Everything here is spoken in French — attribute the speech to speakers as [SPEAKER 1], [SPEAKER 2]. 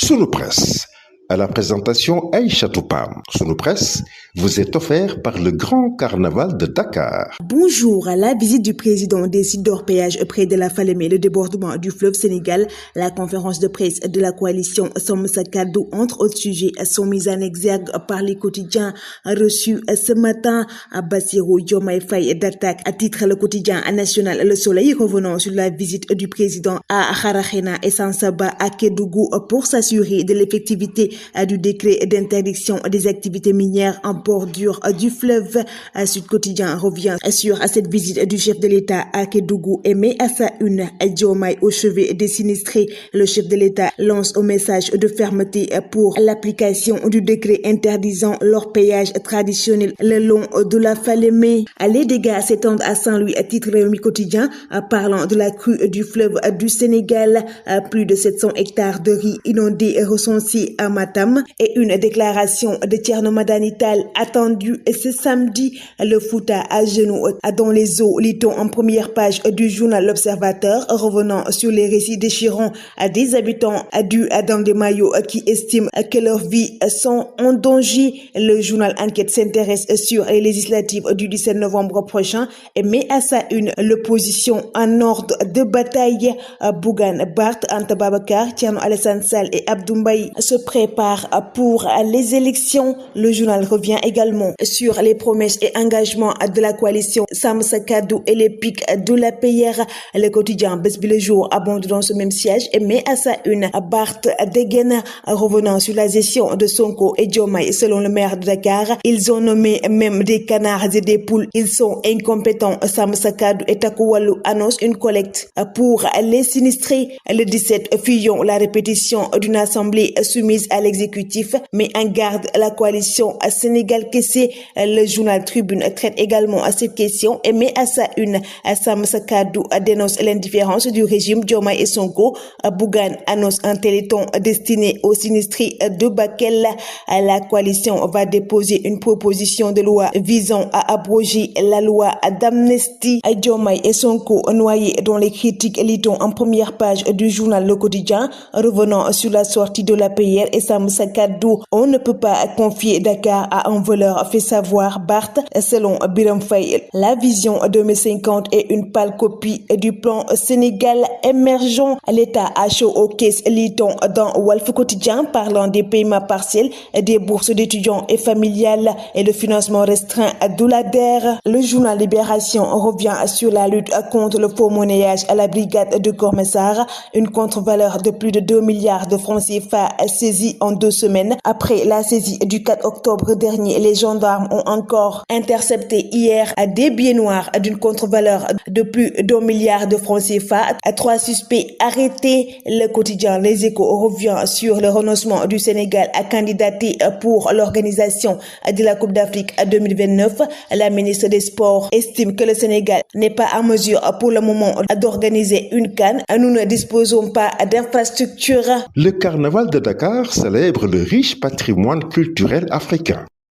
[SPEAKER 1] Sunu Presse. À la présentation Aïcha Toupam. Sunu Presse vous est offert par le Grand Carnaval de Dakar.
[SPEAKER 2] Bonjour. À la visite du président des sites d'orpaillage près de la Falémé, le débordement du fleuve Sénégal, la conférence de presse de la coalition Sàmm Sa Kàddu, entre autres sujets, sont mises en exergue par les quotidiens reçus ce matin. Bassirou Diomaye Faye d'attaque à titre le quotidien national Le Soleil, revenant sur la visite du président à Kharrakhena et Sansaba à Kédougou pour s'assurer de l'effectivité du décret d'interdiction des activités minières en bordure du fleuve. Sud Quotidien revient sur cette visite du chef de l'État à Kédougou et met à sa une Diomaye au chevet des sinistrés. Le chef de l'État lance un message de fermeté pour l'application du décret interdisant l'orpaillage traditionnel le long de la Falémé. Les dégâts s'étendent à Saint-Louis, à titre Rewmi Quotidien, parlant de la crue du fleuve du Sénégal. Plus de 700 hectares de riz inondés recensés à Matam et une déclaration de Thierno Madani Tall attendue ce samedi. Le Fouta à genoux dans les eaux, lit-on en première page du journal L'Observateur, revenant sur les récits déchirants des habitants du Dandemayo qui estiment que leurs vies sont en danger. Le journal Enquête s'intéresse sur les législatives du 17 novembre prochain et met à sa une l'opposition en ordre de bataille. Bougane, Barth, Anta Babacar, Thierno Alassane Sall et Abdou Mbaye se préparent pour les élections. Le journal revient également sur les promesses et engagements de la coalition Sàmm Sa Kàddu et les pics de l'APR. Le quotidien Bës Bi Le Jour abonde dans ce même siège et met à sa une Barth Degen, revenant sur la gestion de Sonko et Diomaye. Selon le maire de Dakar, ils ont nommé même des canards et des poules. Ils sont incompétents. Sàmm Sa Kàddu et Takku Wallu annonce une collecte pour les sinistrés. Le 17, fuyons la répétition d'une assemblée soumise à l'exécutif, mais en garde la coalition Sénégal Kessé. Le journal Tribune traite également à cette question et met à sa une Sàmm Sa Kàddu dénonce l'indifférence du régime Diomaye et Sonko. Bougane annonce un téléthon destiné aux sinistrés de Bakel. La coalition va déposer une proposition de loi visant à abroger la loi d'amnistie. Diomaye et Sonko noyés dans les critiques, lit-on en première page du journal Le Quotidien, revenant sur la sortie de l'APR et Sàmm Sa Kàddu. On ne peut pas confier Dakar à un voleur, fait savoir Barth. Selon Birame Faye, la vision 2050 est une pâle copie du plan Sénégal émergent. L'État a chaud aux caisses, lit-on dans Walf Quotidien, parlant des paiements partiels, des bourses d'étudiants et familiales et le financement restreint de l'ADER. Le journal Libération revient sur la lutte contre le faux monnayage à la brigade de Keur Massar. Une contre-valeur de plus de 2 milliards de francs CFA saisie en 2 semaines. Après la saisie du 4 octobre dernier, les gendarmes ont encore intercepté hier des billets noirs d'une contre-valeur de plus d'1 milliard de francs CFA. 3 suspects arrêtés. Le quotidien Les Échos revient sur le renoncement du Sénégal à candidater pour l'organisation de la Coupe d'Afrique 2029. La ministre des Sports estime que le Sénégal n'est pas en mesure pour le moment d'organiser une CAN. Nous ne disposons pas d'infrastructures.
[SPEAKER 1] Le Carnaval de Dakar célèbre le riche patrimoine culturel africain.